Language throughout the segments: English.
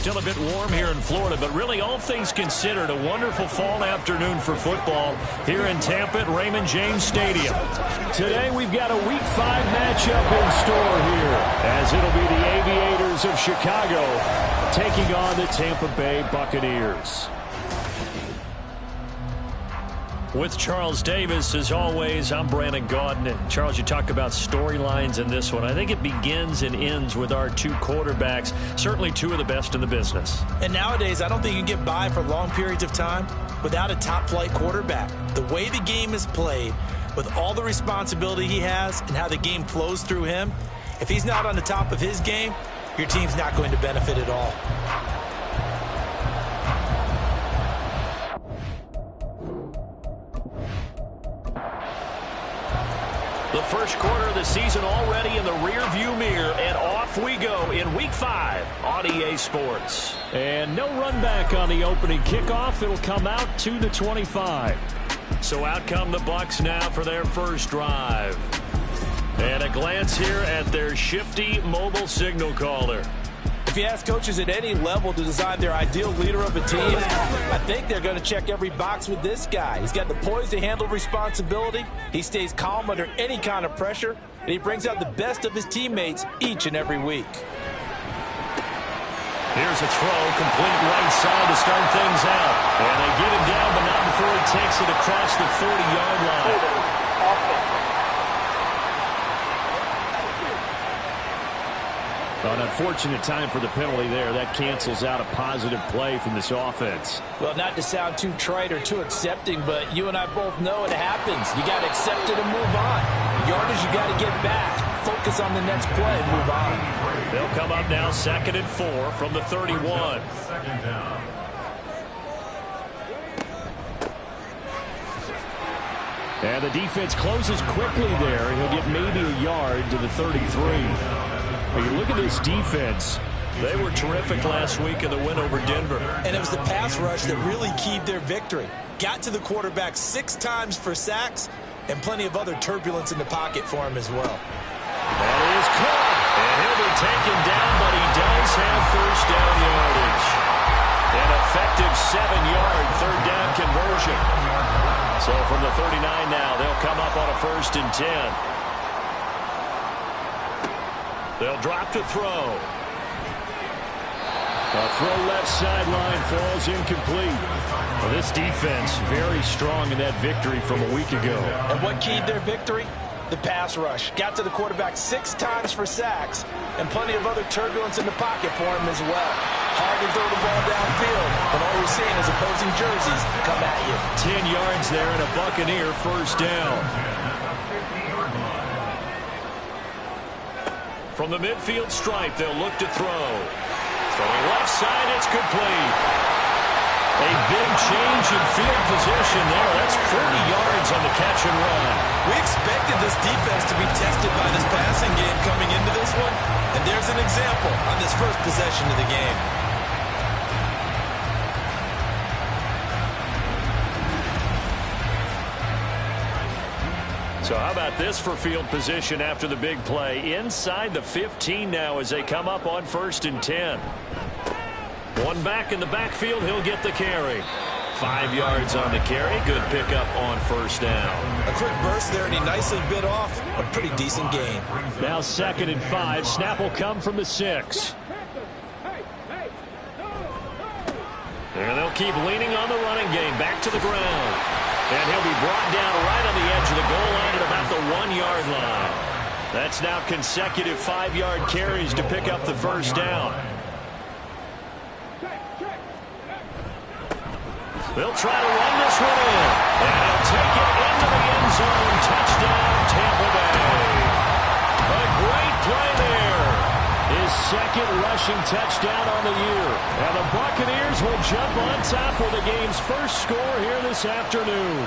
still a bit warm here in Florida, but really all things considered, a wonderful fall afternoon for football here in Tampa at Raymond James Stadium. Today we've got a Week 5 matchup in store here, as it'll be the Aviators of Chicago taking on the Tampa Bay Buccaneers. With Charles Davis, as always, I'm Brandon Gaudin. Charles, you talk about storylines in this one. I think it begins and ends with our two quarterbacks, certainly two of the best in the business. And nowadays, I don't think you can get by for long periods of time without a top-flight quarterback. The way the game is played, with all the responsibility he has and how the game flows through him, if he's not on the top of his game, your team's not going to benefit at all. The first quarter of the season already in the rearview mirror, and off we go in Week 5 on EA Sports. And no run back on the opening kickoff. It'll come out to the 25. So out come the Bucs now for their first drive. And a glance here at their shifty mobile signal caller. If you ask coaches at any level to design their ideal leader of a team, I think they're going to check every box with this guy. He's got the poise to handle responsibility. He stays calm under any kind of pressure, and he brings out the best of his teammates each and every week. Here's a throw, complete right side to start things out. And they get him down, but not before he takes it across the 40-yard line. An unfortunate time for the penalty there. That cancels out a positive play from this offense. Well, not to sound too trite or too accepting, but you and I both know it happens. You got to accept it and move on. Yardage, you got to get back. Focus on the next play and move on. They'll come up now 2nd and 4 from the 31. And the defense closes quickly there. He'll get maybe a yard to the 33. But you look at this defense. They were terrific last week in the win over Denver. And it was the pass rush that really keyed their victory. Got to the quarterback 6 times for sacks and plenty of other turbulence in the pocket for him as well. That is caught. And he'll be taken down, but he does have first down yardage. An effective 7-yard third down conversion. So from the 39 now, they'll come up on a 1st and 10. They'll drop to throw. A throw left sideline falls incomplete. Well, this defense very strong in that victory from a week ago. And what keyed their victory? The pass rush. Got to the quarterback 6 times for sacks and plenty of other turbulence in the pocket for him as well. Hard to throw the ball downfield, but all you're seeing is opposing jerseys come at you. 10 yards there and a Buccaneer first down. From the midfield stripe, they'll look to throw. Throwing left side, it's complete. A big change in field position there. That's 40 yards on the catch and run. We expected this defense to be tested by this passing game coming into this one, and there's an example on this first possession of the game. So how about this for field position after the big play? Inside the 15 now as they come up on 1st and 10. One back in the backfield, he'll get the carry. 5 yards on the carry. Good pickup on first down. A quick burst there, and he nicely bit off a pretty decent gain. Now 2nd and 5. Snap will come from the 6. And they'll keep leaning on the running game. Back to the ground. And he'll be brought down right on the edge of the goal line at about the 1-yard line. That's now consecutive 5-yard carries to pick up the first down. They'll try to run this one in. And he'll take it into the end zone. Touchdown, Tampa Bay. A great play there. His 2nd rushing touchdown on the year. And the Buccaneers will jump on top with the game's first score here this afternoon.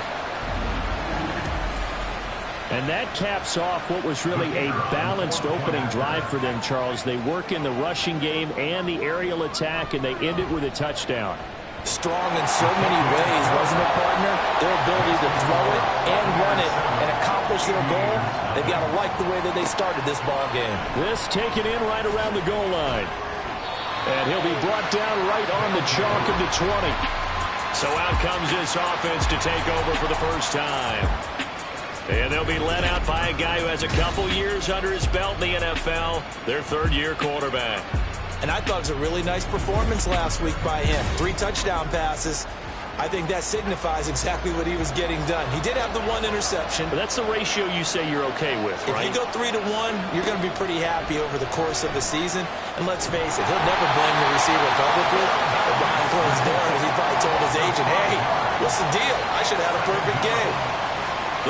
And that caps off what was really a balanced opening drive for them, Charles. They work in the rushing game and the aerial attack, and they end it with a touchdown. Strong in so many ways, wasn't it, partner? Their ability to throw it and run it and accomplish their goal, they've got to like the way that they started this ball game. This taken in right around the goal line. And he'll be brought down right on the chalk of the 20. So out comes this offense to take over for the first time. And they'll be led out by a guy who has a couple years under his belt in the NFL, their third-year quarterback. And I thought it was a really nice performance last week by him. 3 touchdown passes. I think that signifies exactly what he was getting done. He did have the 1 interception. But that's the ratio you say you're okay with, right? If you go 3-1, you're going to be pretty happy over the course of the season. And let's face it, he'll never blame the receiver publicly. But behind closed doors, he probably told his agent, hey, what's the deal? I should have had a perfect game.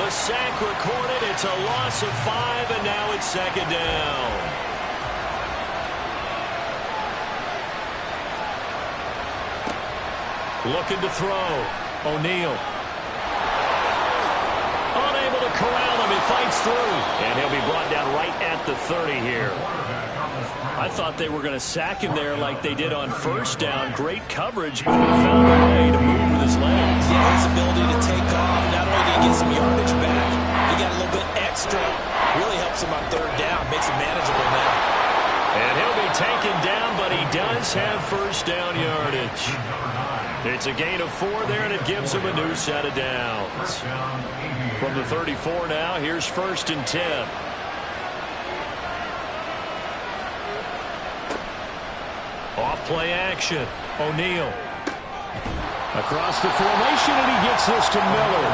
The sack recorded. It's a loss of 5, and now it's second down. Looking to throw. O'Neal. Unable to corral him. He fights through. And he'll be brought down right at the 30 here. I thought they were going to sack him there like they did on first down. Great coverage, but he found a way to move with his legs. Yeah, his ability to take off. Not only did he get some yardage back, he got a little bit extra. Really helps him on third down. Makes it manageable now. And he'll be taken down, but he does have first down yardage. It's a gain of 4 there, and it gives him a new set of downs. From the 34 now, here's 1st and 10. Off play action. O'Neal. Across the formation, and he gets this to Miller.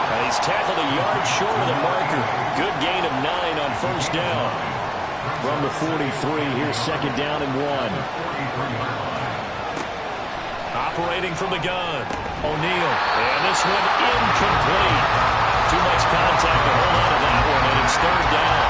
And he's tackled a yard short of the marker. Good gain of 9 on first down. From the 43, here's 2nd down and 1. Operating from the gun. O'Neal. And this one incomplete. Too much contact to hold on to that one, and it's 3rd down.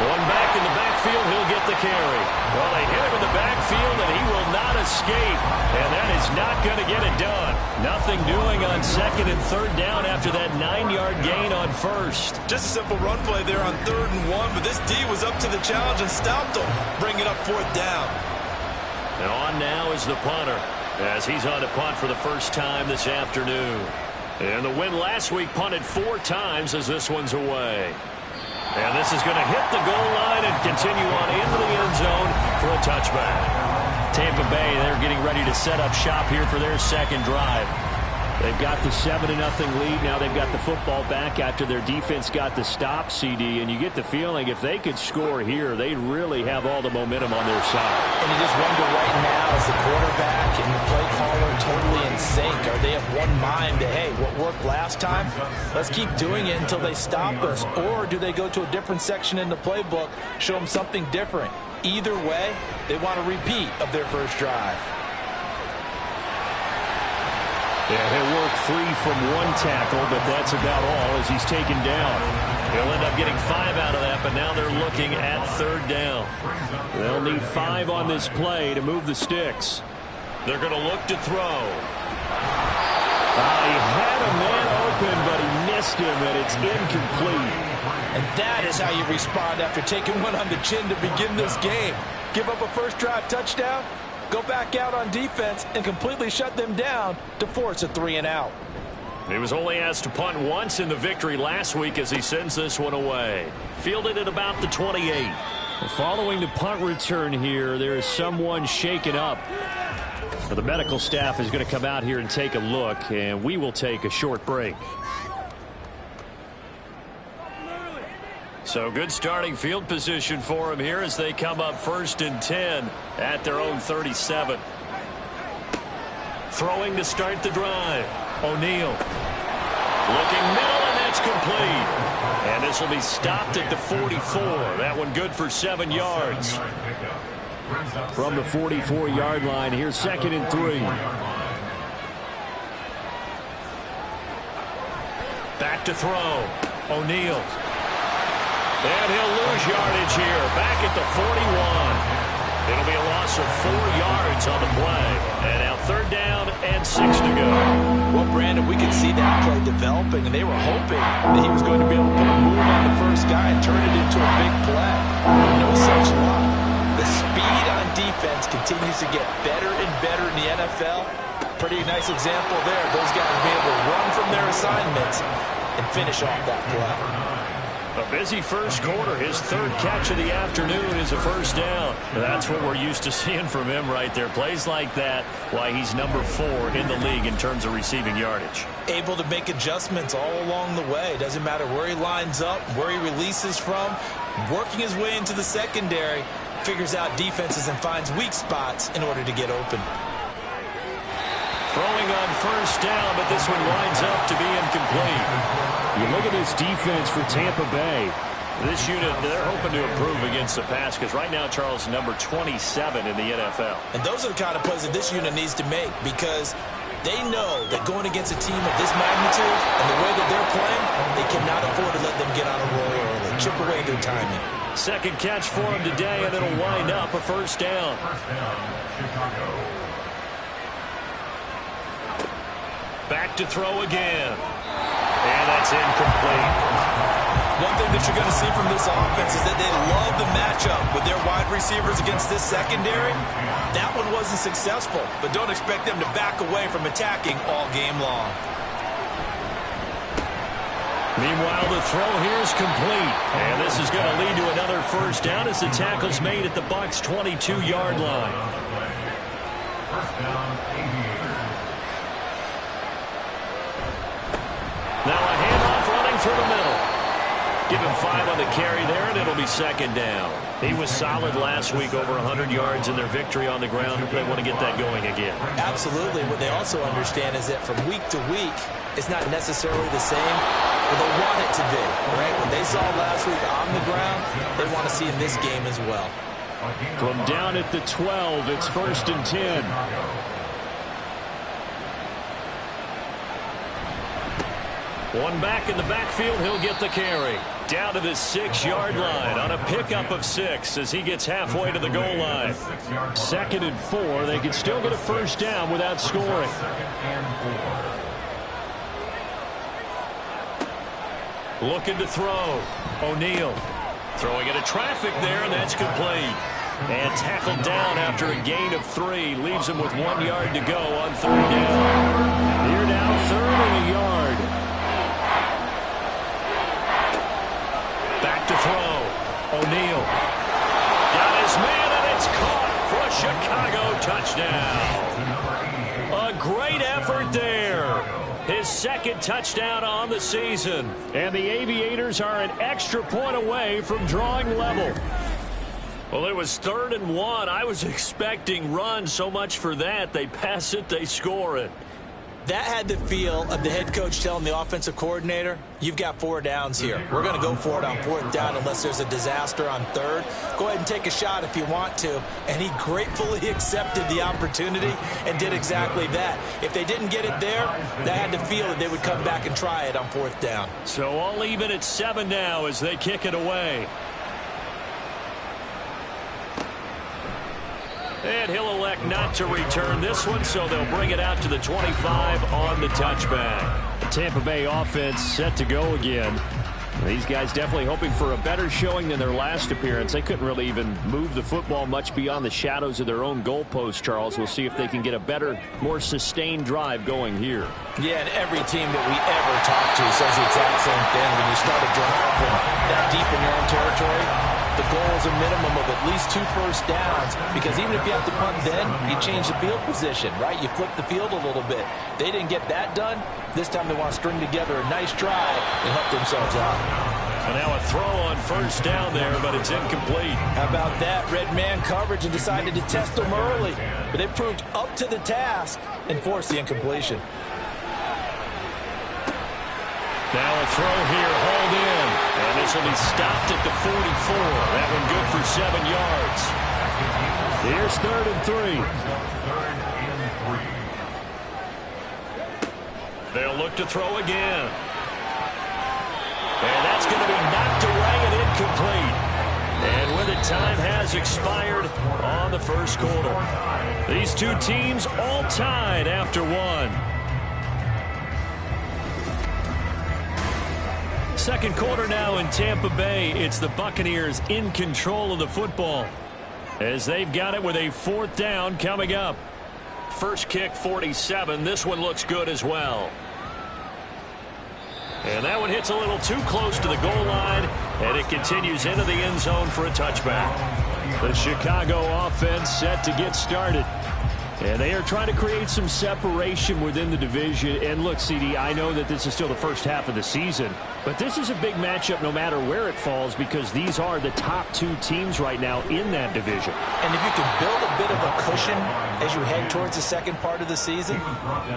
One back in the backfield, he'll get the carry. Well, they hit him in the backfield, and he will not escape. And that is not going to get it done. Nothing doing on 2nd and 3rd down after that 9-yard gain on 1st. Just a simple run play there on 3rd and 1, but this D was up to the challenge and stopped him. Bring it up 4th down. And on now is the punter, as he's on to punt for the first time this afternoon. And the win last week punted 4 times as this one's away. And this is going to hit the goal line and continue on into the end zone for a touchback. Tampa Bay, they're getting ready to set up shop here for their second drive. They've got the 7-0 lead. Now they've got the football back after their defense got the stop, CD. And you get the feeling if they could score here, they'd really have all the momentum on their side. And you just wonder right now, is the quarterback and the play caller totally in sync? Are they of one mind that, hey, what worked last time, let's keep doing it until they stop us? Or do they go to a different section in the playbook, show them something different? Either way, they want a repeat of their first drive. Yeah, he'll work free from 1 tackle, but that's about all as he's taken down. He'll end up getting 5 out of that, but now they're looking at 3rd down. They'll need 5 on this play to move the sticks. They're going to look to throw. He had a man open, but he missed him, and it's incomplete. And that is how you respond after taking one on the chin to begin this game. Give up a first drive touchdown, go back out on defense, and completely shut them down to force a 3-and-out. He was only asked to punt once in the victory last week as he sends this one away. Fielded at about the 28. Following the punt return here, there is someone shaken up. The medical staff is going to come out here and take a look, and we will take a short break. So good starting field position for him here as they come up 1st and 10 at their own 37. Throwing to start the drive. O'Neal. Looking middle, and that's complete. And this will be stopped at the 44. That one good for 7 yards. From the 44-yard line, here's 2nd and 3. Back to throw. O'Neal. And he'll lose yardage here. Back at the 41. It'll be a loss of 4 yards on the play. And now 3rd down and 6 to go. Well, Brandon, we could see that play developing, and they were hoping that he was going to be able to put a move on the first guy and turn it into a big play. No such luck. The speed on defense continues to get better and better in the NFL. pretty nice example there. Those guys being able to run from their assignments and finish off that play. A busy first quarter. His third catch of the afternoon is a first down. That's what we're used to seeing from him right there. Plays like that, why he's number 4 in the league in terms of receiving yardage. Able to make adjustments all along the way. Doesn't matter where he lines up, where he releases from. Working his way into the secondary, figures out defenses and finds weak spots in order to get open. Throwing on first down, but this one winds up to be incomplete. You look at this defense for Tampa Bay. This unit, they're hoping to improve against the pass because right now, Charles, number 27 in the NFL. And those are the kind of plays that this unit needs to make because they know that going against a team of this magnitude and the way that they're playing, they cannot afford to let them get on a roll early, chip away their timing. Second catch for him today, and it'll wind up a first down. Back to throw again. And that's incomplete. One thing that you're going to see from this offense is that they love the matchup with their wide receivers against this secondary. That one wasn't successful, but don't expect them to back away from attacking all game long. Meanwhile, the throw here is complete. And this is going to lead to another first down as the tackle's made at the Bucs' 22-yard line. First down, Aviators. Now a handoff running through the middle. Give him 5 on the carry there, and it'll be second down. He was solid last week, over 100 yards in their victory on the ground. They want to get that going again. Absolutely. What they also understand is that from week to week, it's not necessarily the same, but they want it to be. Right? What they saw last week on the ground, they want to see in this game as well. From down at the 12, it's 1st and 10. One back in the backfield, he'll get the carry. Down to the 6-yard line on a pickup of 6 as he gets halfway to the goal line. 2nd and 4. They can still get a first down without scoring. Looking to throw. O'Neal throwing into traffic there, and that's complete. And tackled down after a gain of 3. Leaves him with 1 yard to go on 3rd down. Here now, 3rd and a yard. Back to throw. O'Neal got his man, and it's caught for a Chicago touchdown. A great effort there. His 2nd touchdown on the season. And the Aviators are an extra point away from drawing level. Well, it was 3rd and 1. I was expecting run, so much for that. They pass it, they score it. That had the feel of the head coach telling the offensive coordinator, you've got 4 downs here. We're going to go for it on 4th down unless there's a disaster on 3rd. Go ahead and take a shot if you want to. And he gratefully accepted the opportunity and did exactly that. If they didn't get it there, that had the feel that they would come back and try it on 4th down. So all even at 7 now as they kick it away. And he'll elect not to return this one, so they'll bring it out to the 25 on the touchback. The Tampa Bay offense set to go again. These guys definitely hoping for a better showing than their last appearance. They couldn't really even move the football much beyond the shadows of their own goalpost, Charles. We'll see if they can get a better, more sustained drive going here. Yeah, and every team that we ever talk to says the exact same thing. When you start a drive from that deep in your own territory, the goal is a minimum of at least 2 first downs, because even if you have to punt then, you change the field position, right? You flip the field a little bit. They didn't get that done. This time they want to string together a nice drive and help themselves out. And now a throw on first down there, but it's incomplete. How about that? Red man coverage and decided to test them early. But they proved up to the task and forced the incompletion. Now a throw here, hauled in. And this will be stopped at the 44. That one good for 7 yards. Here's 3rd and 3. They'll look to throw again. And that's going to be knocked away and incomplete. And with it, time has expired on the first quarter. These two teams all tied after 1. Second quarter now in Tampa Bay. It's the Buccaneers in control of the football as they've got it with a 4th down coming up. first kick 47. This one looks good as well. And that one hits a little too close to the goal line, and it continues into the end zone for a touchback. The Chicago offense set to get started. And they are trying to create some separation within the division. And look, CD, I know that this is still the first half of the season, but this is a big matchup no matter where it falls because these are the top two teams right now in that division. And if you can build a bit of a cushion as you head towards the second part of the season,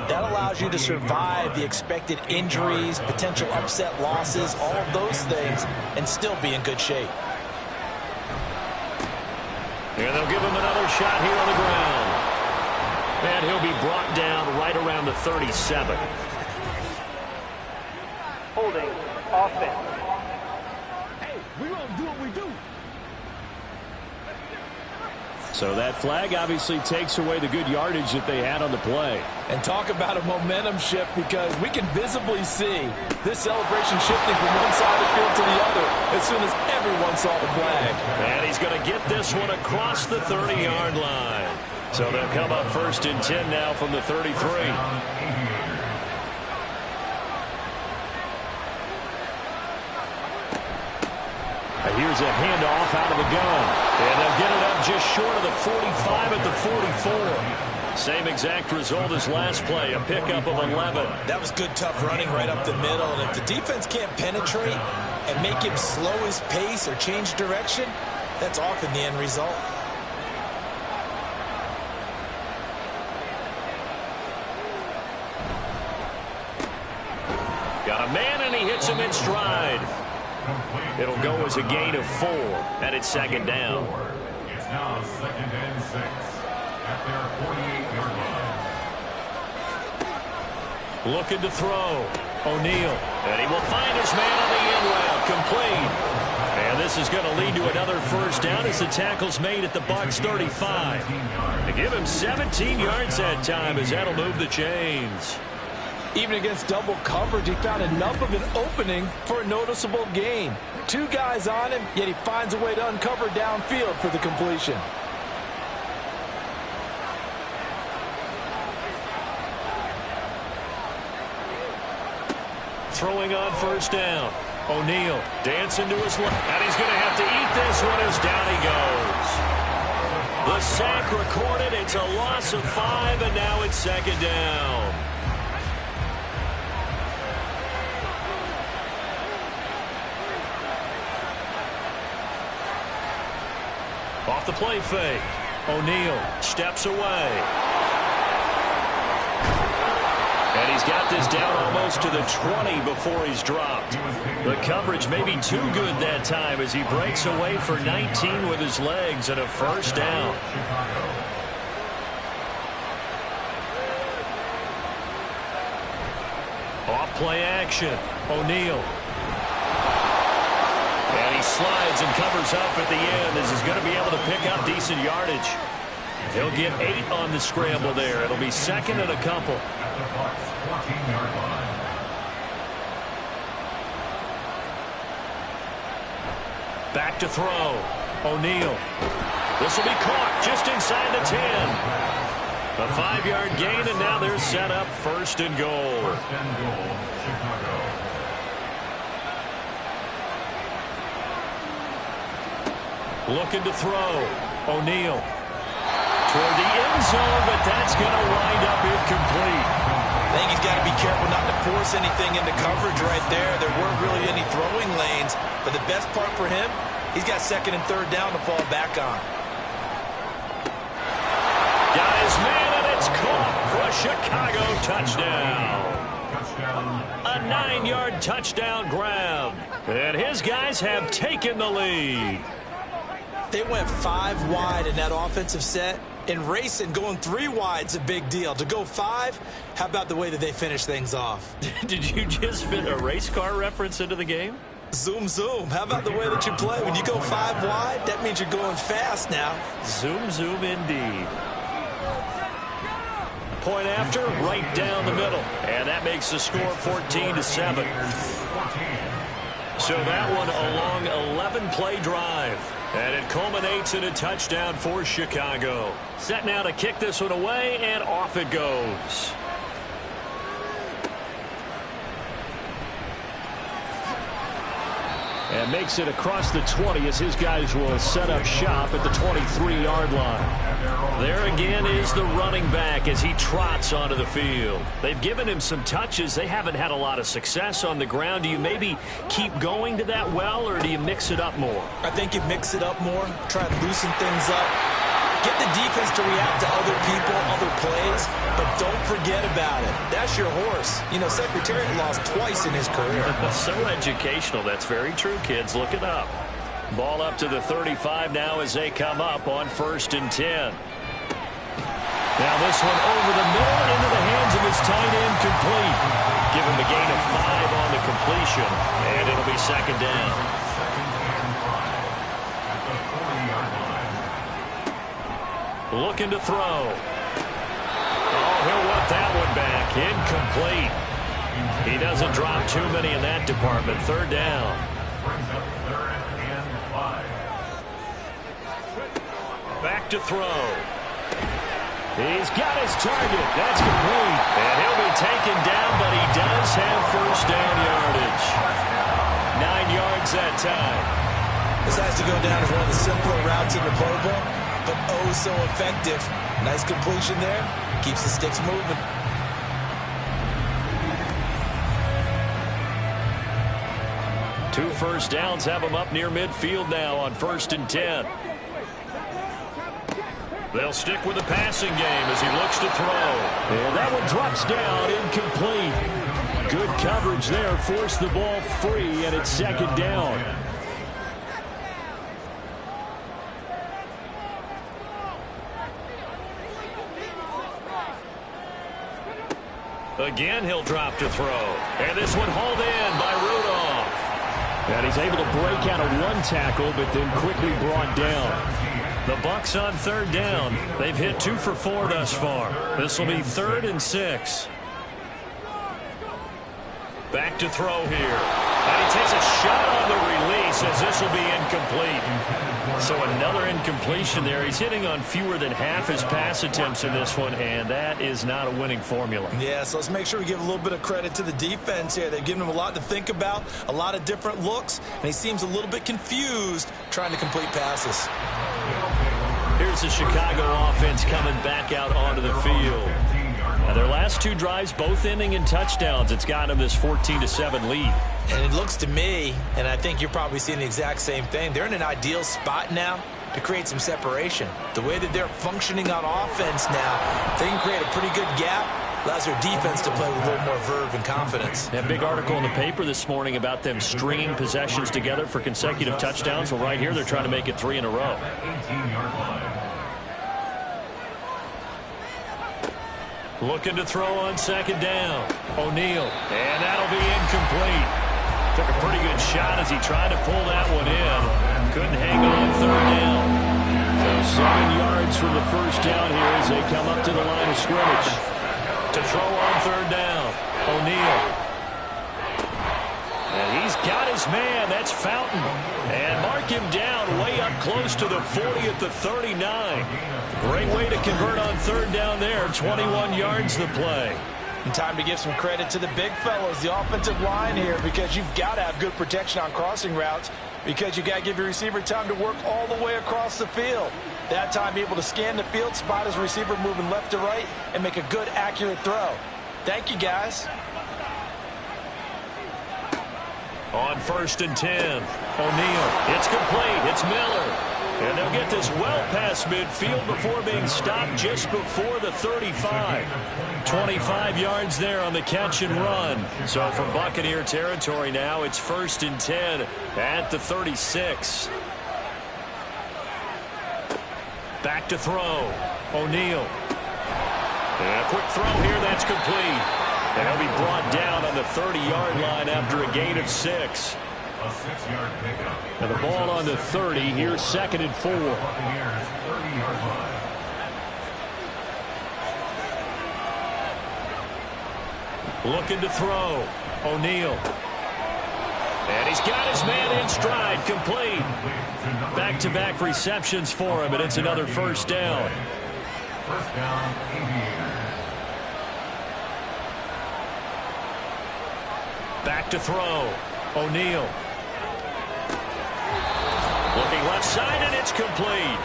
that allows you to survive the expected injuries, potential upset losses, all of those things, and still be in good shape. And they'll give him another shot here on the ground. And he'll be brought down right around the 37. Holding offense. Hey, we gonna do what we do. So that flag obviously takes away the good yardage that they had on the play. And talk about a momentum shift because we can visibly see this celebration shifting from one side of the field to the other as soon as everyone saw the flag. And he's going to get this one across the 30-yard line. So they'll come up 1st and 10 now from the 33. Here's a handoff out of the gun. And they'll get it up just short of the 45 at the 44. Same exact result as last play, a pickup of 11. That was good, tough running right up the middle. And if the defense can't penetrate and make him slow his pace or change direction, that's often the end result. Got a man, and he hits him in stride. It'll go as a gain of 4, and it's 2nd down. It's now 2nd and 6 at their 48-yard line. Looking to throw. O'Neal. And he will find his man on the end route. Complete. And this is going to lead to another 1st down as the tackle's made at the Bucs 35. They give him 17 yards that time as that'll move the chains. Even against double coverage, he found enough of an opening for a noticeable gain. 2 guys on him, yet he finds a way to uncover downfield for the completion. Throwing on 1st down. O'Neal dancing to his left. And he's going to have to eat this one as down he goes. The sack recorded. It's a loss of 5, and now it's 2nd down. Off the play fake. O'Neal steps away. And he's got this down almost to the 20 before he's dropped. The coverage may be too good that time as he breaks away for 19 with his legs and a 1st down. Off play action. O'Neal. And he slides and covers up at the end as he's going to be able to pick up decent yardage. He'll get 8 on the scramble there. It'll be 2nd and a couple. At the Bucs 14-yard line. Back to throw. O'Neal. This will be caught just inside the 10. A 5-yard gain, and now they're set up 1st and goal. 1st and goal, Chicago. Looking to throw. O'Neal. Toward the end zone, but that's going to wind up incomplete. I think he's got to be careful not to force anything into coverage right there. There weren't really any throwing lanes, but the best part for him, he's got 2nd and 3rd down to fall back on. Got his man, and it's caught for a Chicago touchdown. A 9-yard touchdown grab. And his guys have taken the lead. They went 5 wide in that offensive set. In racing, going 3 wide's a big deal. To go 5, how about the way that they finish things off? Did you just fit a race car reference into the game? Zoom, zoom. How about the way that you play? When you go 5 wide, that means you're going fast now. Zoom, zoom indeed. Point after, right down the middle. And that makes the score 14-7. So that one a long 11-play drive. And it culminates in a touchdown for Chicago. Set now to kick this one away, and off it goes. And makes it across the 20 as his guys will set up shop at the 23-yard line. There again is the running back as he trots onto the field. They've given him some touches. They haven't had a lot of success on the ground. Do you maybe keep going to that well, or do you mix it up more? I think you mix it up more, try to loosen things up. Get the defense to react to other people, other plays, but don't forget about it. That's your horse. You know, Secretariat lost twice in his career. So educational. That's very true, kids. Look it up. Ball up to the 35 now as they come up on 1st and 10. Now this one over the middle into the hands of his tight end, complete. Give him a gain of 5 on the completion, and it'll be 2nd down. Looking to throw. Oh, he'll want that one back. Incomplete. He doesn't drop too many in that department. 3rd down. Back to throw. He's got his target. That's complete. And he'll be taken down, but he does have 1st down yardage. 9 yards that time. This has to go down as one of the simpler routes in the playbook, but oh so effective. Nice completion there. Keeps the sticks moving. Two 1st downs have him up near midfield now on 1st and 10. They'll stick with the passing game as he looks to throw. And that one drops down, incomplete. Good coverage there, forced the ball free, and it's 2nd down. Again, he'll drop to throw. And this one hauled in by Rudolph. And he's able to break out of one tackle, but then quickly brought down. The Bucs on 3rd down. They've hit 2 for 4 thus far. This will be 3rd and 6. Back to throw here. And he takes a shot on the release as this will be incomplete. So another incompletion there. He's hitting on fewer than half his pass attempts in this one, and that is not a winning formula. Yeah, so let's make sure we give a little bit of credit to the defense here. They've given him a lot to think about, a lot of different looks, and he seems a little bit confused trying to complete passes. Here's the Chicago offense coming back out onto the field. Now their last 2 drives both ending in touchdowns. It's got them this 14-7 lead. And it looks to me, and I think you're probably seeing the exact same thing, they're in an ideal spot now to create some separation. The way that they're functioning on offense now, they can create a pretty good gap. Allows their defense to play with a little more verve and confidence. That big article in the paper this morning about them stringing possessions together for consecutive touchdowns. Well, right here, they're trying to make it 3 in a row. Looking to throw on 2nd down. O'Neal. And that'll be incomplete. Took a pretty good shot as he tried to pull that one in. Couldn't hang on 3rd down. So 7 yards from the 1st down here as they come up to the line of scrimmage. To throw on 3rd down. O'Neal. And he's got his man. That's Fountain. And mark him down way up close to the 40 at the 39. Great way to convert on 3rd down there. 21 yards the play. And time to give some credit to the big fellows, the offensive line here, because you've got to have good protection on crossing routes, because you've got to give your receiver time to work all the way across the field. That time, be able to scan the field, spot his receiver moving left to right, and make a good, accurate throw. Thank you, guys. On 1st and 10, O'Neal. It's complete. It's Miller. And they'll get this well past midfield before being stopped just before the 35. 25 yards there on the catch and run. So from Buccaneer territory now, it's 1st and 10 at the 36. Back to throw. O'Neal. And a quick throw here. That's complete. And he'll be brought down on the 30-yard line after a gain of 6. A 6-yard pickup. And the ball on the 30. Here's 2nd and 4. Buccaneers 30-yard line. Looking to throw. O'Neal. And he's got his man in stride. Complete. Back-to-back receptions for him, and it's another first down. First down, Aviators. Back to throw. O'Neal. Looking left side, and it's complete.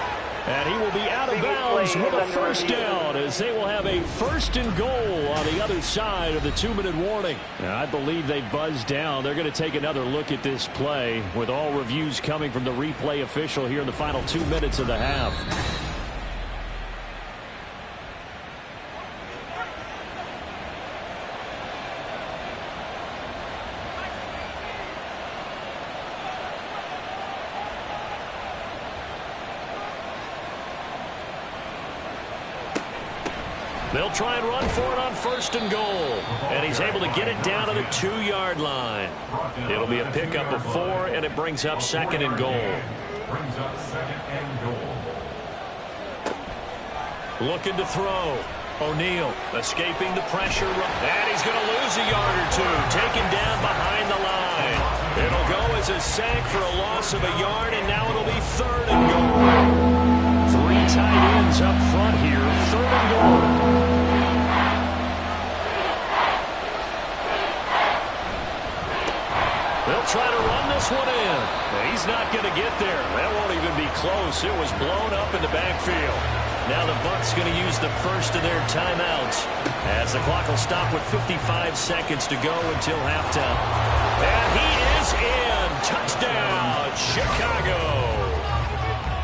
And he will be out of bounds with a first down as they will have a first and goal on the other side of the 2-minute warning. And I believe they buzzed down. They're going to take another look at this play with all reviews coming from the replay official here in the final 2 minutes of the half. They'll try and run for it on first and goal. And he's able to get it down to the 2-yard line. It'll be a pickup of 4, and it brings up second and goal. Brings up second and goal. Looking to throw. O'Neal escaping the pressure. And he's going to lose a yard or 2. Taken down behind the line. It'll go as a sack for a loss of a yard, and now it'll be third and goal. 3 tight ends up front here. Third and goal. They'll try to run this one in. He's not going to get there. That won't even be close. It was blown up in the backfield. Now the Bucs going to use the first of their timeouts as the clock will stop with 55 seconds to go until halftime. And he is in. Touchdown, Chicago.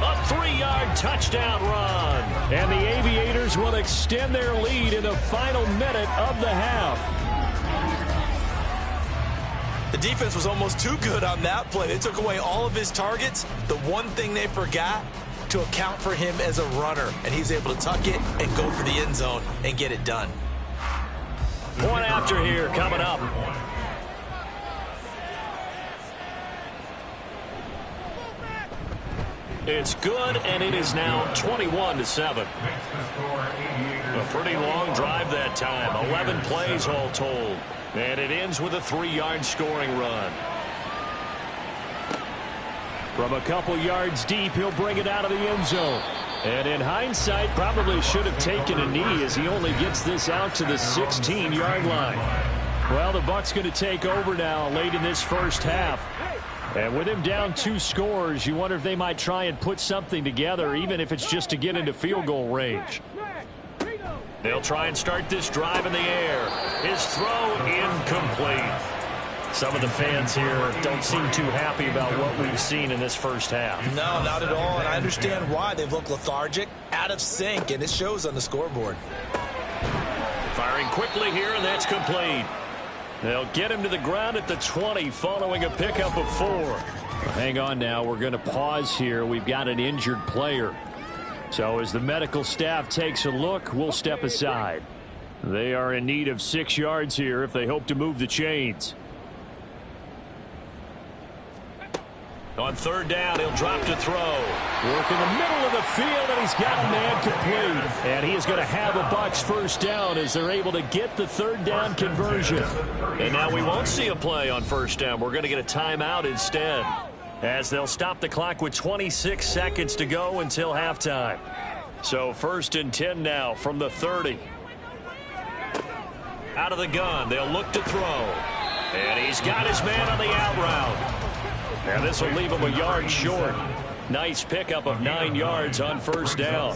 A 3-yard touchdown run. And the Aviators will extend their lead in the final minute of the half. The defense was almost too good on that play. They took away all of his targets. The one thing they forgot, to account for him as a runner. And he's able to tuck it and go for the end zone and get it done. Point after here coming up. It's good, and it is now 21-7. A pretty long drive that time. 11 plays all told. And it ends with a 3-yard scoring run. From a couple yards deep, he'll bring it out of the end zone. And in hindsight, probably should have taken a knee as he only gets this out to the 16-yard line. Well, the Bucs going to take over now late in this first half. And with him down 2 scores, you wonder if they might try and put something together, even if it's just to get into field goal range. They'll try and start this drive in the air. His throw incomplete. Some of the fans here don't seem too happy about what we've seen in this first half. No, not at all, and I understand why. They've looked lethargic, out of sync, and it shows on the scoreboard. Firing quickly here, and that's complete. They'll get him to the ground at the 20 following a pickup of 4. Hang on now. We're going to pause here. We've got an injured player. So as the medical staff takes a look, we'll step aside. They are in need of 6 yards here if they hope to move the chains. On third down, he'll drop to throw. Work in the middle of the field, and he's got a man complete. And he is going to have a Bucs first down as they're able to get the third down conversion. And now we won't see a play on first down. We're going to get a timeout instead, as they'll stop the clock with 26 seconds to go until halftime. So first and 10 now from the 30. Out of the gun, they'll look to throw. And he's got his man on the out route. Now this will leave him a yard short. Nice pickup of 9 yards on first down.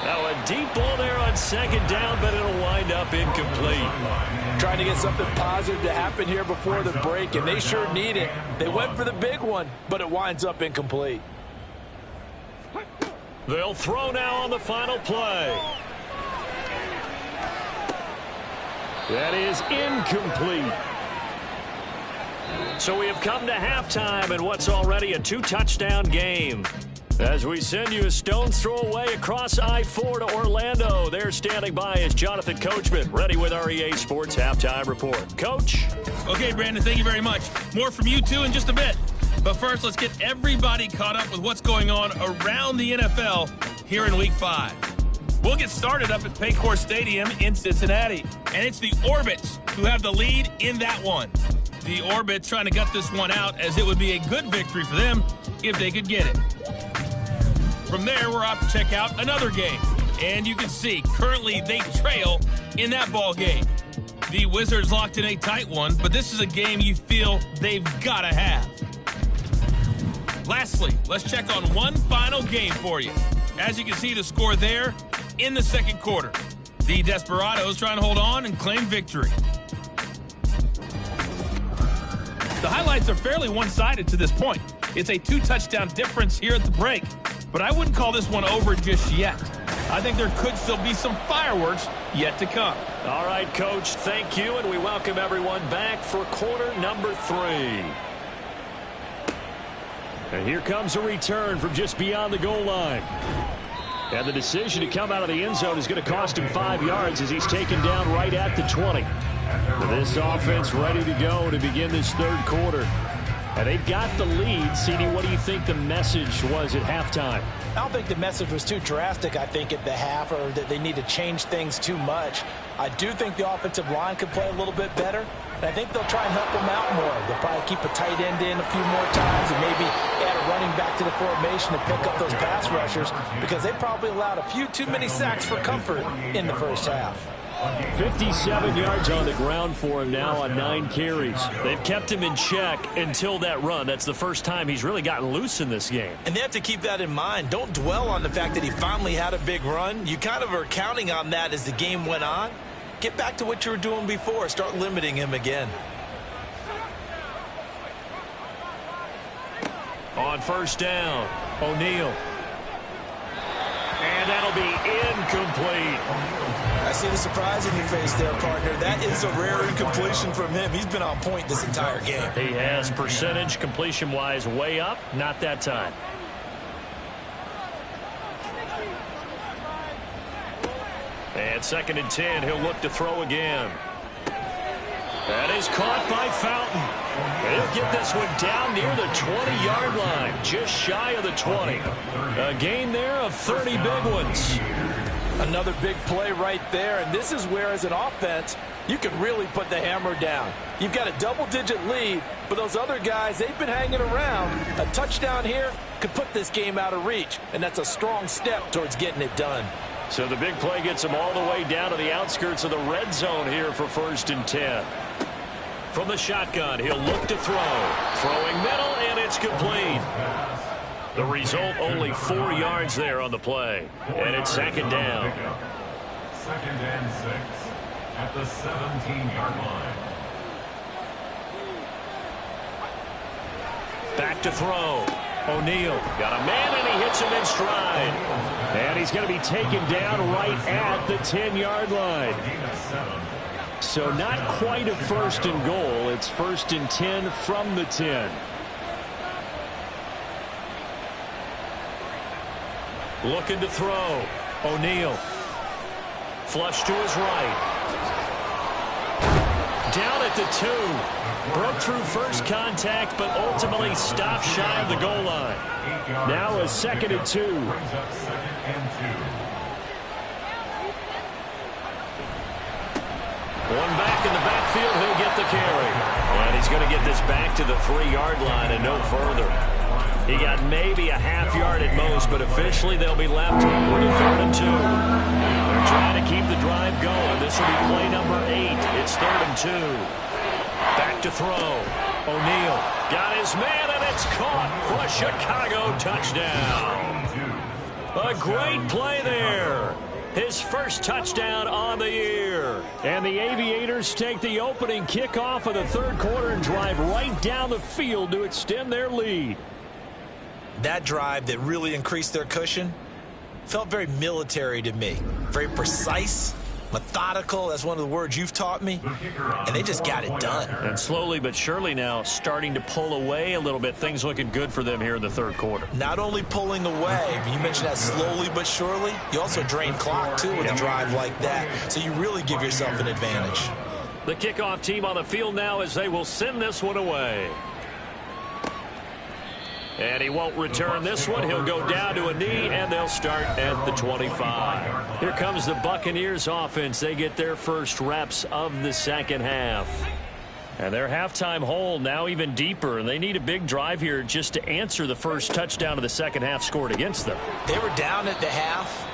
Now a deep ball there on second down, but it'll wind up incomplete. Trying to get something positive to happen here before the break, and they sure need it. They went for the big one, but it winds up incomplete. They'll throw now on the final play. That is incomplete. So we have come to halftime in what's already a 2-touchdown game. As we send you a stone's throw away across I-4 to Orlando. There standing by is Jonathan Coachman, ready with our EA Sports Halftime Report. Coach? Okay, Brandon, thank you very much. More from you two in just a bit. But first, let's get everybody caught up with what's going on around the NFL here in Week 5. We'll get started up at Paycor Stadium in Cincinnati. And it's the Orbits who have the lead in that one. The Orbit trying to gut this one out, as it would be a good victory for them if they could get it. From there, we're off to check out another game. And you can see, currently they trail in that ball game. The Wizards locked in a tight one, but this is a game you feel they've got to have. Lastly, let's check on one final game for you. As you can see, the score there in the second quarter. The Desperados trying to hold on and claim victory. The highlights are fairly one-sided to this point. It's a 2-touchdown difference here at the break, but I wouldn't call this one over just yet. I think there could still be some fireworks yet to come. All right, Coach, thank you, and we welcome everyone back for quarter number 3. And here comes a return from just beyond the goal line. And the decision to come out of the end zone is going to cost him 5 yards as he's taken down right at the 20. This offense ready to go to begin this third quarter. And they've got the lead. CD, what do you think the message was at halftime? I don't think the message was too drastic, I think, at the half, or that they need to change things too much. I do think the offensive line could play a little bit better, and I think they'll try and help them out more. They'll probably keep a tight end in a few more times and maybe add a running back to the formation to pick up those pass rushers, because they probably allowed a few too many sacks for comfort in the first half. 57 yards on the ground for him now on 9 carries. They've kept him in check until that run. That's the first time he's really gotten loose in this game. And they have to keep that in mind. Don't dwell on the fact that he finally had a big run. You kind of are counting on that as the game went on. Get back to what you were doing before. Start limiting him again. On first down, O'Neal. And that'll be incomplete. I see the surprise in your face there, partner. That is a rare incompletion from him. He's been on point this entire game. He has percentage completion-wise way up. Not that time. And 2nd and 10. He'll look to throw again. That is caught by Fountain. He'll get this one down near the 20-yard line, just shy of the 20. A gain there of 30 big ones. Another big play right there, and this is where, as an offense, you can really put the hammer down. You've got a double-digit lead, but those other guys, they've been hanging around. A touchdown here could put this game out of reach, and that's a strong step towards getting it done. So the big play gets him all the way down to the outskirts of the red zone here for 1st and 10. From the shotgun, he'll look to throw. Throwing middle, and it's complete. The result, only 4 yards there on the play. And it's 2nd down. 2nd and 6 at the 17-yard line. Back to throw. O'Neal got a man, and he hits him in stride. And he's going to be taken down right at the 10-yard line. So not quite a 1st and goal. It's 1st and 10 from the 10. Looking to throw. O'Neal. Flush to his right. Down at the 2. Broke through first contact, but ultimately stopped shy of the goal line. Now a 2nd and 2. One back in the backfield, he'll get the carry. And he's going to get this back to the 3-yard line and no further. He got maybe a half yard at most, but officially they'll be left with a 3rd and 2. They're trying to keep the drive going. This will be play number 8. It's 3rd and 2. Back to throw. O'Neal got his man, and it's caught for a Chicago touchdown. A great play there. His first touchdown on the year. And the Aviators take the opening kickoff of the 3rd quarter and drive right down the field to extend their lead. That drive that really increased their cushion felt very military to me. Very precise, methodical. That's one of the words you've taught me. And they just got it done. And slowly but surely now starting to pull away a little bit. Things looking good for them here in the 3rd quarter. Not only pulling away, but you mentioned that slowly but surely. You also drain clock, too, with a drive like that. So you really give yourself an advantage. The kickoff team on the field now as they will send this one away. And he won't return this one. He'll go down to a knee, and they'll start at the 25. Here comes the Buccaneers offense. They get their first reps of the second half. And their halftime hole now even deeper, and they need a big drive here just to answer the first touchdown of the second half scored against them. They were down at the half.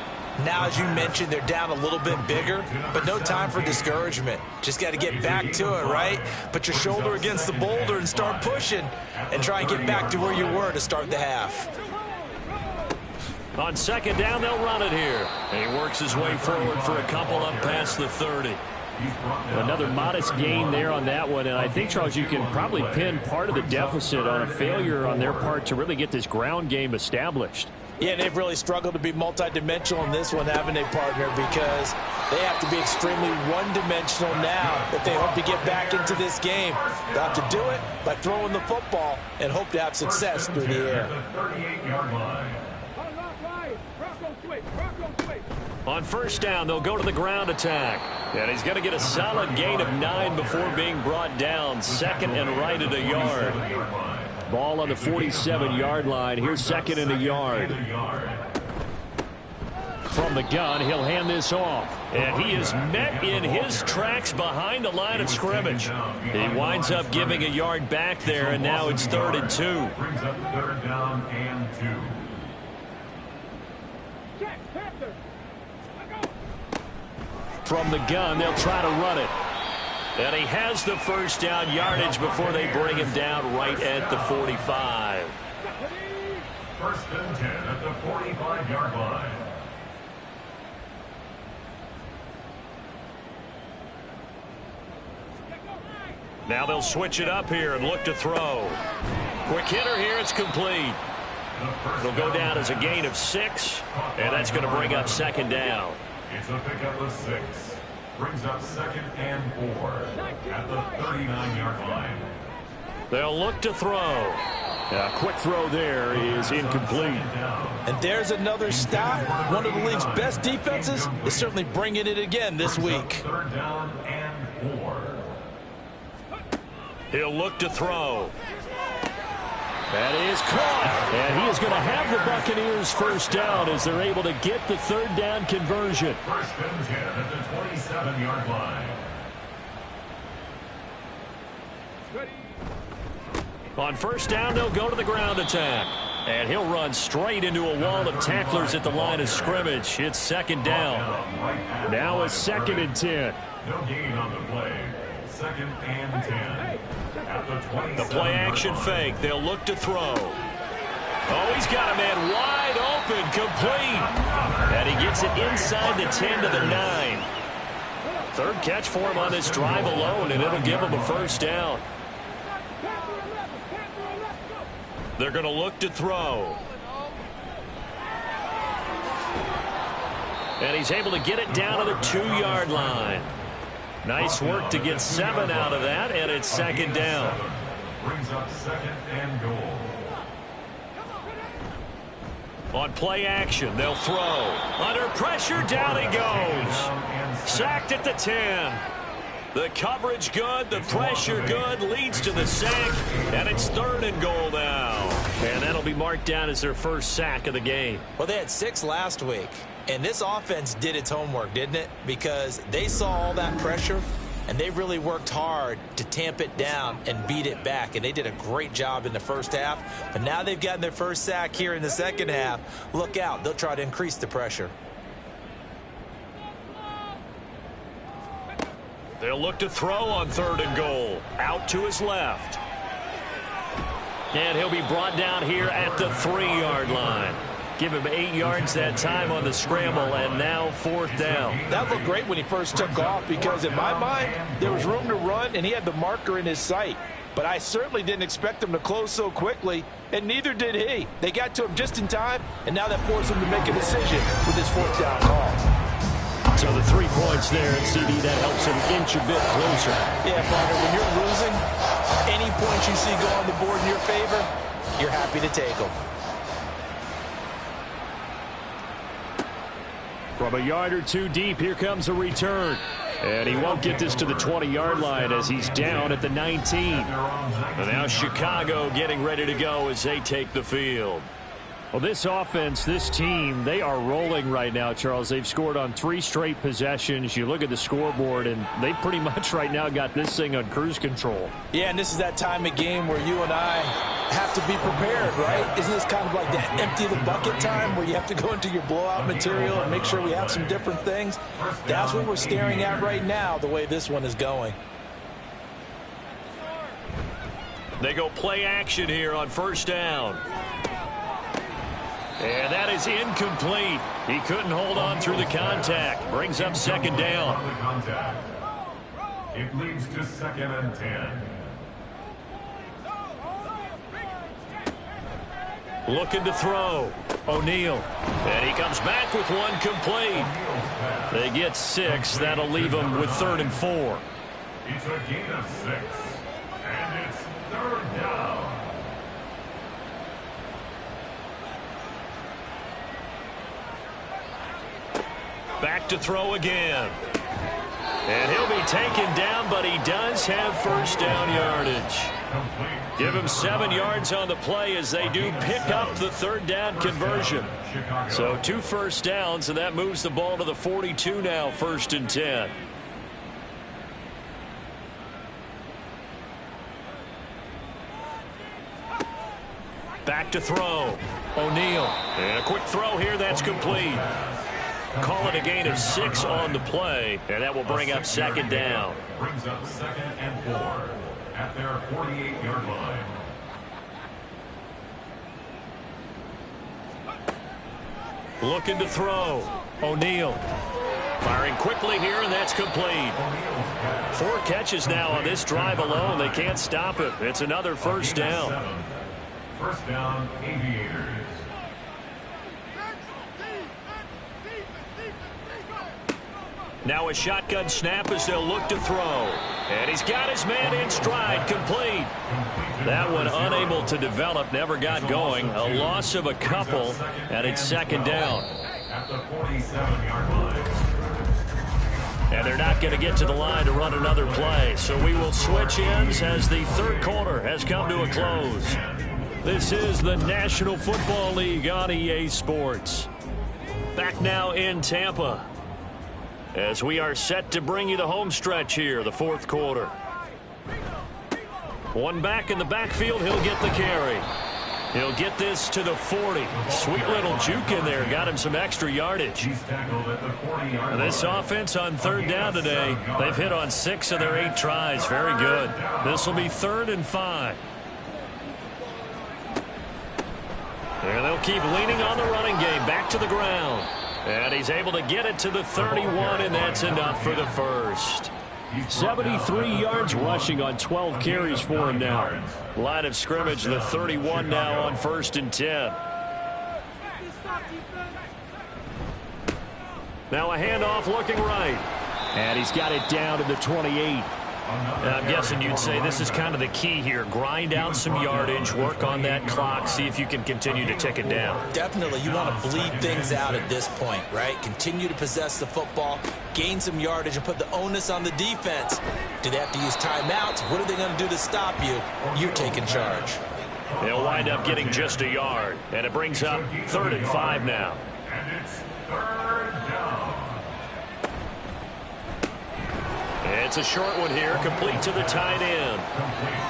Now, as you mentioned, they're down a little bit bigger, but no time for discouragement. Just got to get back to it, right? Put your shoulder against the boulder and start pushing and try and get back to where you were to start the half. On second down, they'll run it here. And he works his way forward for a couple up past the 30. Another modest gain there on that one, and I think, Charles, you can probably pin part of the deficit on a failure on their part to really get this ground game established. Yeah, they've really struggled to be multidimensional in this one, haven't they, partner, because they have to be extremely one-dimensional now if they hope to get back into this game. They'll have to do it by throwing the football and hope to have success through the air. On first down, they'll go to the ground attack. And he's going to get a solid gain of 9 before being brought down. Second and right at a yard. Ball on the 47-yard line. Here's second and a yard. From the gun, he'll hand this off. And he is met in his tracks behind the line of scrimmage. He winds up giving a yard back there, and now it's 3rd and 2. Brings up 3rd down and 2. From the gun, they'll try to run it. And he has the first down yardage before they bring him down right at the 45. 1st and 10 at the 45-yard line. Now they'll switch it up here and look to throw. Quick hitter here, it's complete. It'll go down as a gain of 6, and that's going to bring up second down. It's a pickup of 6. Brings up 2nd and 4 at the 39-yard line. They'll look to throw. A quick throw there is incomplete. And there's another stop. One of the league's best defenses is certainly bringing it again this week. 3rd down and 4. He'll look to throw. That is caught. And he is going to have the Buccaneers first down as they're able to get the 3rd down conversion. 1st and 10 at the 27-yard line. On first down, they'll go to the ground attack. And he'll run straight into a wall of tacklers at the line of scrimmage. It's second down. Now it's 2nd and 10. No gain on the play. 2nd and 10. The play action fake. They'll look to throw. Oh, he's got a man wide open, complete. And he gets it inside the 10 to the 9. 3rd catch for him on this drive alone, and it'll give him a first down. They're going to look to throw. And he's able to get it down to the 2-yard line. Nice work to get 7 out of that, and it's second down. Brings up 2nd and goal. On play action, they'll throw. Under pressure, down he goes. Sacked at the 10. The coverage good, the pressure good, leads to the sack, and it's 3rd and goal now. And that'll be marked down as their first sack of the game. Well, they had 6 last week. And this offense did its homework, didn't it? Because they saw all that pressure, and they really worked hard to tamp it down and beat it back. And they did a great job in the first half. But now they've gotten their first sack here in the second half. Look out. They'll try to increase the pressure. They'll look to throw on 3rd and goal. Out to his left. And he'll be brought down here at the 3-yard line. Give him 8 yards that time on the scramble, and now 4th down. That looked great when he first took off because, in my mind, there was room to run, and he had the marker in his sight. But I certainly didn't expect him to close so quickly, and neither did he. They got to him just in time, and now that forced him to make a decision with his 4th down call. So the 3 points there, and CD, that helps him inch a bit closer. Yeah, partner, when you're losing, any points you see go on the board in your favor, you're happy to take them. From a yard or 2 deep, here comes a return. And he won't get this to the 20-yard line as he's down at the 19. And now Chicago getting ready to go as they take the field. Well, this offense, this team, they are rolling right now, Charles. They've scored on 3 straight possessions. You look at the scoreboard, and they pretty much right now got this thing on cruise control. Yeah, and this is that time of game where you and I have to be prepared, right? Isn't this kind of like that empty the bucket time where you have to go into your blowout material and make sure we have some different things? That's what we're staring at right now, the way this one is going. They go play action here on first down. And that is incomplete. He couldn't hold on through the contact. Brings up second down. It leads to 2nd and 10. Looking to throw. O'Neal. And he comes back with one complete. They get 6. That'll leave them with 3rd and 4. It's a gain of 6. And it's 3rd down. Back to throw again. And he'll be taken down, but he does have first down yardage. Give him 7 yards on the play as they do pick up the 3rd down conversion. So 2 first downs, and that moves the ball to the 42 now, 1st and 10. Back to throw. O'Neal. And a quick throw here, that's complete. Call it a gain of 6 on the play, and that will bring up 2nd down. Brings up 2nd and 4 at their 48-yard line. Looking to throw. O'Neal. Firing quickly here, and that's complete. 4 catches now on this drive alone. They can't stop it. It's another first down. First down, Aviators. Now a shotgun snap as they'll look to throw. And he's got his man in stride, complete. That one unable to develop, never got going. A loss of a couple, and it's 2nd down. At the 47-yard line. And they're not going to get to the line to run another play. So we will switch ends as the 3rd quarter has come to a close. This is the National Football League on EA Sports. Back now in Tampa, as we are set to bring you the home stretch here, the 4th quarter. One back in the backfield, he'll get the carry. He'll get this to the 40. Sweet little juke in there, got him some extra yardage. He's tackled at the 40-yard line. This offense on 3rd down today, they've hit on 6 of their 8 tries. Very good. This will be 3rd and 5. And they'll keep leaning on the running game, back to the ground. And he's able to get it to the 31, and that's enough for the first. 73 yards rushing on 12 carries for him now. Line of scrimmage, the 31 now on 1st and 10. Now a handoff looking right. And he's got it down to the 28. And I'm guessing you'd say this is kind of the key here. Grind out some yardage, work on that clock, see if you can continue to tick it down. Definitely, you want to bleed things out at this point, right? Continue to possess the football, gain some yardage, and put the onus on the defense. Do they have to use timeouts? What are they going to do to stop you? You're taking charge. They'll wind up getting just a yard, and it brings up 3rd and 5 now. And it's 3rd down. It's a short one here, complete to the tight end.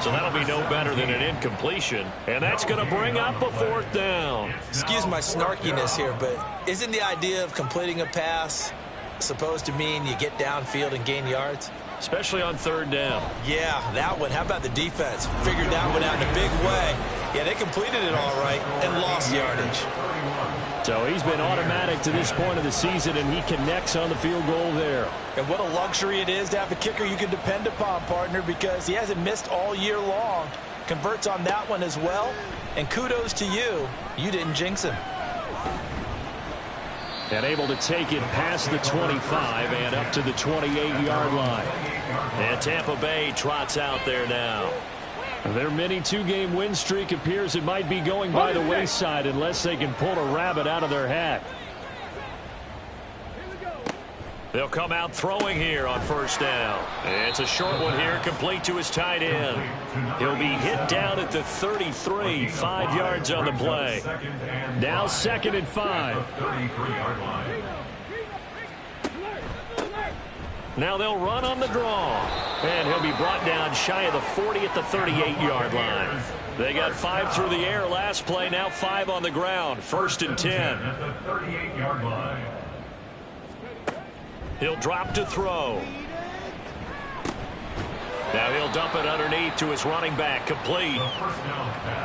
So that'll be no better than an incompletion. And that's going to bring up a 4th down. Excuse my snarkiness here, but isn't the idea of completing a pass supposed to mean you get downfield and gain yards? Especially on 3rd down. Yeah, that one. How about the defense? Figured that one out in a big way. Yeah, they completed it all right and lost yardage. So he's been automatic to this point of the season, and he connects on the field goal there. And what a luxury it is to have a kicker you can depend upon, partner, because he hasn't missed all year long. Converts on that one as well. And kudos to you. You didn't jinx him. And able to take it past the 25 and up to the 28-yard line. And Tampa Bay trots out there now. Their mini 2-game win streak appears it might be going by the wayside unless they can pull a rabbit out of their hat. They'll come out throwing here on first down. It's a short one here, complete to his tight end. He'll be hit down at the 33, 5 yards on the play. Now 2nd and 5. Now they'll run on the draw. And he'll be brought down shy of the 40 at the 38-yard line. They got 5 through the air last play, now 5 on the ground. 1st and 10. At the 38-yard line. He'll drop to throw. Now he'll dump it underneath to his running back, complete.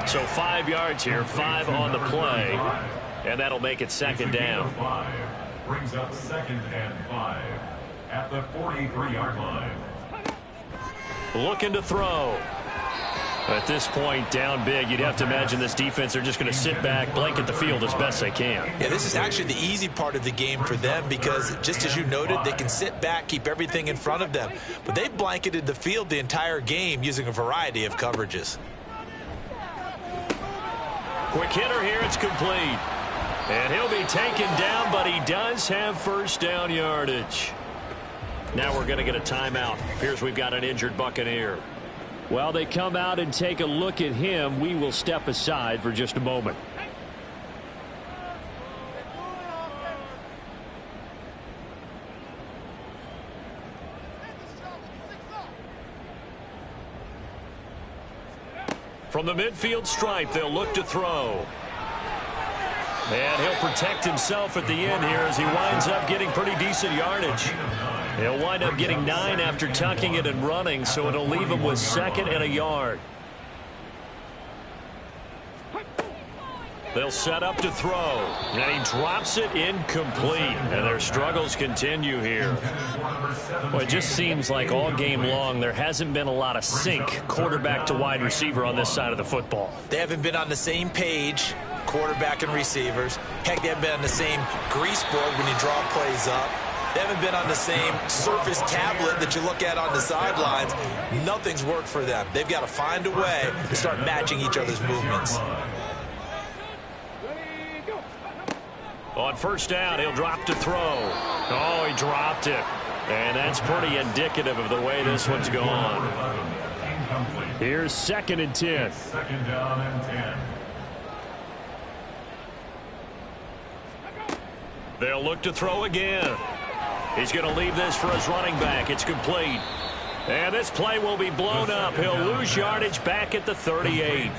So 5 yards here, 5 on the play. And that'll make it 2nd down. Brings up 2nd and 5 at the 43-yard line. Looking to throw. At this point, down big, you'd have to imagine this defense are just going to sit back, blanket the field as best they can. Yeah, this is actually the easy part of the game for them because, just as you noted, they can sit back, keep everything in front of them. But they've blanketed the field the entire game using a variety of coverages. Quick hitter here, it's complete. And he'll be taken down, but he does have 1st down yardage. Now we're going to get a timeout. Appears we've got an injured Buccaneer. While they come out and take a look at him, we will step aside for just a moment. From the midfield stripe, they'll look to throw. And he'll protect himself at the end here as he winds up getting pretty decent yardage. He'll wind up getting 9 after tucking it and running, so it'll leave him with 2nd and a yard. They'll set up to throw, and he drops it incomplete, and their struggles continue here. Well, it just seems like all game long there hasn't been a lot of sync quarterback to wide receiver on this side of the football. They haven't been on the same page, quarterback and receivers. Heck, they haven't been on the same grease board when you draw plays up. They haven't been on the same Surface tablet that you look at on the sidelines. Nothing's worked for them. They've got to find a way to start matching each other's movements. On 1st down, he'll drop to throw. Oh, he dropped it. And that's pretty indicative of the way this one's gone. Here's 2nd and 10. 2nd down and 10. They'll look to throw again. He's going to leave this for his running back. It's complete. And this play will be blown up. He'll lose yardage back at the 38.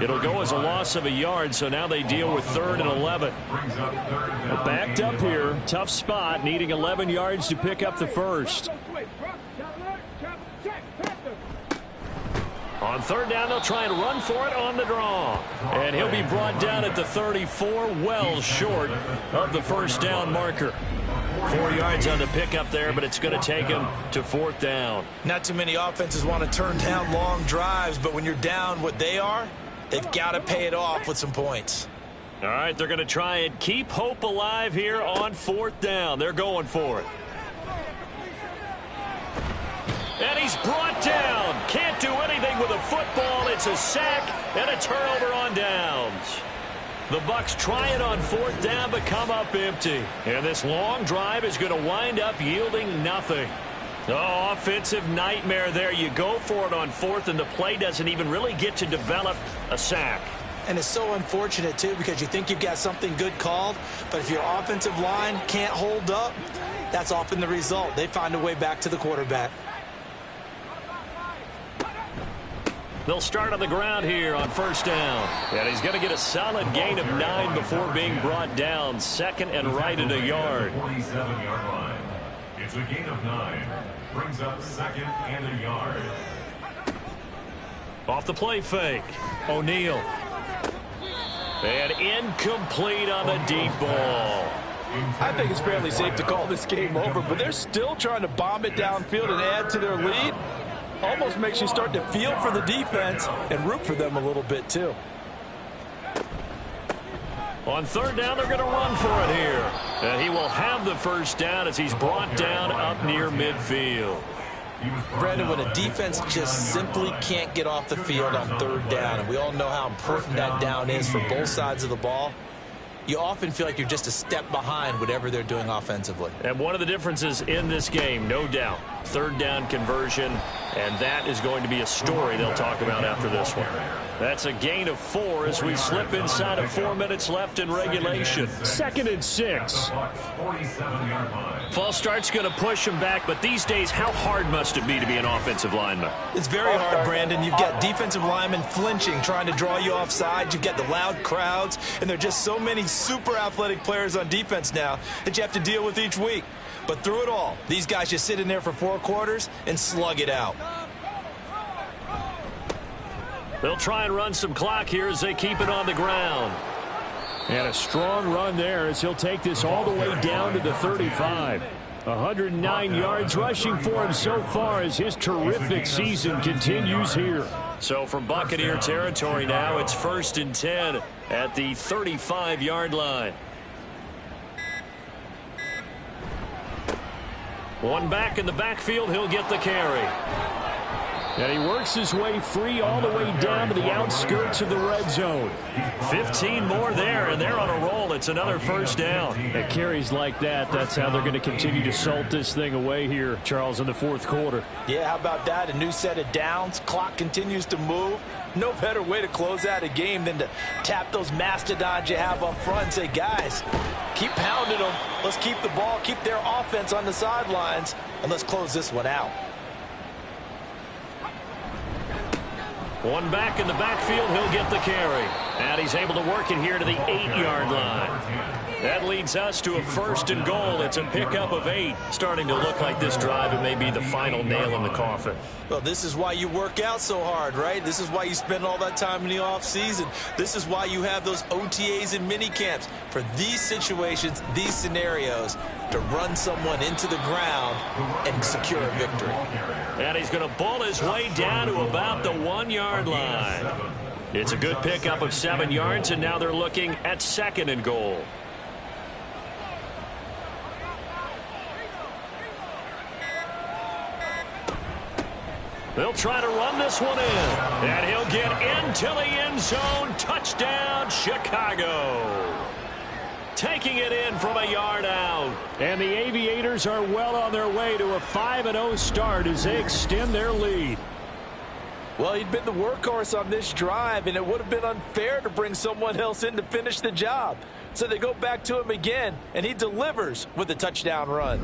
It'll go as a loss of a yard, so now they deal with 3rd and 11. Backed up here. Tough spot, needing 11 yards to pick up the 1st. On 3rd down, they'll try and run for it on the draw. And he'll be brought down at the 34, well short of the 1st down marker. 4 yards on the pickup there, but it's going to take him to 4th down. Not too many offenses want to turn down long drives, but when you're down what they are, they've got to pay it off with some points. All right, they're going to try and keep hope alive here on 4th down. They're going for it. And he's brought down. Can't do anything with a football. It's a sack and a turnover on downs. The Bucs try it on 4th down, but come up empty. And this long drive is going to wind up yielding nothing. Oh, offensive nightmare there. You go for it on 4th, and the play doesn't even really get to develop a sack. And it's so unfortunate, too, because you think you've got something good called, but if your offensive line can't hold up, that's often the result. They find a way back to the quarterback. They'll start on the ground here on 1st down. And he's going to get a solid gain of 9 before being brought down. 2nd and right at a yard. 47-yard line. It's a gain of 9. Brings up 2nd and a yard. Off the play fake. O'Neal. And incomplete on the deep ball. I think it's fairly safe to call this game over, but they're still trying to bomb it downfield and add to their lead. Almost makes you start to feel for the defense and root for them a little bit, too. On 3rd down, they're going to run for it here. And he will have the 1st down as he's brought down up near midfield. Brandon, when a defense just simply can't get off the field on 3rd down, and we all know how important that down is for both sides of the ball, you often feel like you're just a step behind whatever they're doing offensively. And one of the differences in this game, no doubt, third down conversion, and that is going to be a story they'll talk about after this one. That's a gain of 4 as we slip inside of 4 minutes left in regulation. 2nd and 6. False start's going to push him back, but these days, how hard must it be to be an offensive lineman? It's very hard, Brandon. You've got defensive linemen flinching, trying to draw you offside. You've got the loud crowds, and there are just so many super athletic players on defense now that you have to deal with each week. But through it all, these guys just sit in there for 4 quarters and slug it out. They'll try and run some clock here as they keep it on the ground. And a strong run there as he'll take this all the way down to the 35. 109 yards rushing for him so far as his terrific season continues here. So from Buccaneer territory now, it's 1st and 10 at the 35-yard line. One back in the backfield, he'll get the carry. And he works his way free all the way down to the outskirts of the red zone. 15 more there, and they're on a roll. It's another first down. At carries like that, that's how they're going to continue to salt this thing away here, Charles, in the 4th quarter. Yeah, how about that? A new set of downs. Clock continues to move. No better way to close out a game than to tap those mastodons you have up front and say, guys, keep pounding them. Let's keep the ball, keep their offense on the sidelines, and let's close this one out. One back in the backfield, he'll get the carry. And he's able to work it here to the 8-yard line. That leads us to a 1st and goal. It's a pickup of 8. Starting to look like this drive, it may be the final nail in the coffin. Well, this is why you work out so hard, right? This is why you spend all that time in the offseason. This is why you have those OTAs and mini camps. For these situations, these scenarios, to run someone into the ground and secure a victory. And he's going to bull his way down to about the 1-yard line. It's a good pickup of 7 yards, and now they're looking at 2nd and goal. They'll try to run this one in. And he'll get into the end zone. Touchdown, Chicago. Taking it in from a yard out. And the Aviators are well on their way to a 5-0 start as they extend their lead. Well, he'd been the workhorse on this drive, and it would have been unfair to bring someone else in to finish the job. So they go back to him again, and he delivers with a touchdown run.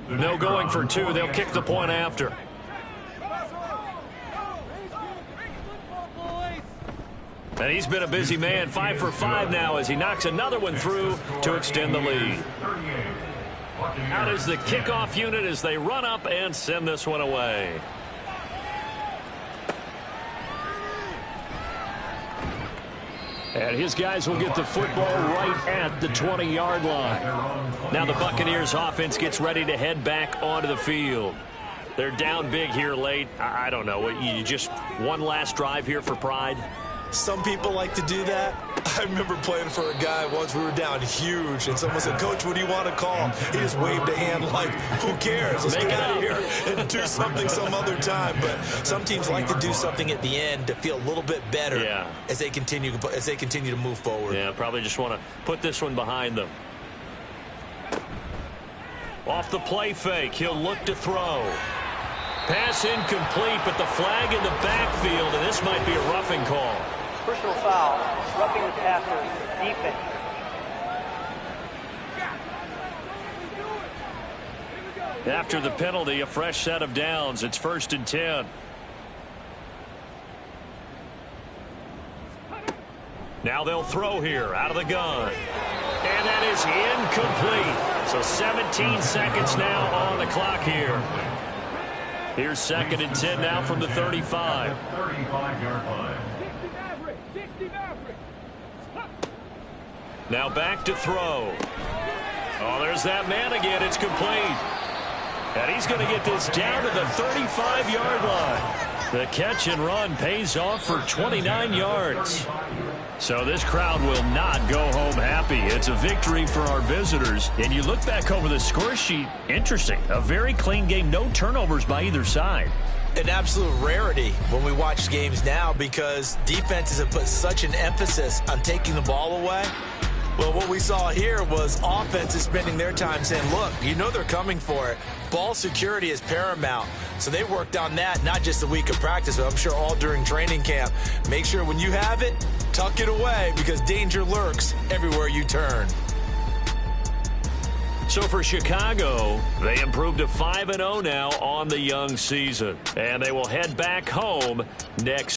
No going for 2. They'll kick the point after. And he's been a busy man, 5 for 5 now as he knocks another one through to extend the lead. Out is the kickoff unit as they run up and send this one away. And his guys will get the football right at the 20-yard line. Now the Buccaneers offense gets ready to head back onto the field. They're down big here late. I don't know. You just one last drive here for pride? Some people like to do that. I remember playing for a guy once. We were down huge, and someone said, "Coach, what do you want to call?" He just waved a hand like, "Who cares? Let's get out of here and do something some other time." But some teams like to do something at the end to feel a little bit better as they continue to move forward. Yeah, probably just want to put this one behind them. Off the play fake, he'll look to throw. Pass incomplete, but the flag in the backfield, and this might be a roughing call. Personal foul, roughing the passer, defense. After the penalty, a fresh set of downs. It's 1st and 10. Now they'll throw here out of the gun. And that is incomplete. So 17 seconds now on the clock here. Here's 2nd and 10 now from the 35. 35-yard line. Now back to throw. Oh, there's that man again. It's complete. And he's going to get this down to the 35-yard line. The catch and run pays off for 29 yards. So this crowd will not go home happy. It's a victory for our visitors. And you look back over the score sheet, interesting. A very clean game, no turnovers by either side. an absolute rarity when we watch games now because defenses have put such an emphasis on taking the ball away. Well, what we saw here was offenses spending their time saying, look, you know they're coming for it. Ball security is paramount. So they worked on that, not just a week of practice, but I'm sure all during training camp. Make sure when you have it, tuck it away because danger lurks everywhere you turn. So for Chicago, they improved to 5-0 now on the young season. And they will head back home next